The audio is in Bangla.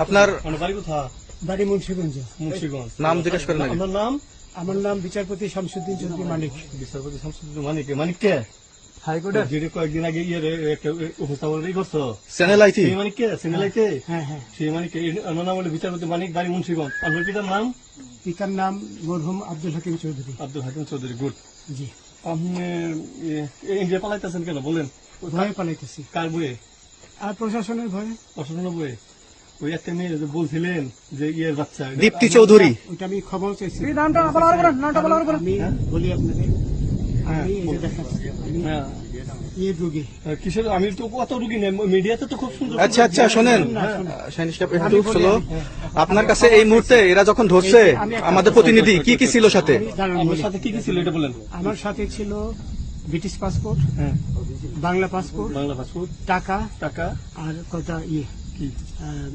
আপনার বাড়ি কোথায়? বাড়ি মুন্সিগঞ্জ। মুন্সিগঞ্জ। নাম জিজ্ঞেস করেন আগে। আপনার নাম? আমার নাম বিচারপতি শামসুদ্দিন চৌধুরী মানিক। বিচারপতি শামসুদ্দিন মানিক। মানিক কে? হাইকোর্টের। যেটা কয়েকদিন আগে একটা উপস্থাপন করছো চ্যানেল আইটি। সেই মানিক কে? চ্যানেল আইতে? হ্যাঁ হ্যাঁ। সেই মানিক আমার নাম হলো বিচারপতি মানিক, বাড়ি মুন্সিগঞ্জ। আপনার পিতার নাম? পিতার নাম মরহুম আব্দুল হাকিম চৌধুরী। আব্দুল হাকিম চৌধুরী। গুড। জি। আপনি ইন্ডিয়া পালাইতেছেন কেন বলেন? ভয়ে পালাইতেছি। কার বইয়ে? আর প্রশাসনের ভয়ে। প্রশাসনের বইয়ে? ওই একটা মেয়ে যে বলছিলেন যে ইয়ের বাচ্চা, দীপ্তি চৌধুরী। ওইটা আমি খবর চাইছি। নামটা বলার পরে আমি বলি আপনাকে, আমি এই যে দেখাচ্ছি, আমি হ্যাঁ। ইয়ে রোগী। কিসের? আমি তো কত রুগী নেই, মিডিয়াতে তো খুব সুন্দর। আচ্ছা আচ্ছা শোনেন শাহিন সাহেব, একটু স্লো। আপনার কাছে এই মুহূর্তে এরা যখন ধরছে আমাদের প্রতিনিধি কি কি ছিল সাথে? দাঁড়ান আপনার বলি। সাথে কি কি ছিল এটা বলেন। আমার সাথে ছিল ব্রিটিশ পাসপোর্ট, হ্যাঁ, বাংলা পাসপোর্ট, বাংলা পাসপোর্ট, টাকা টাকা, আর কটা ইয়ে কি আহ,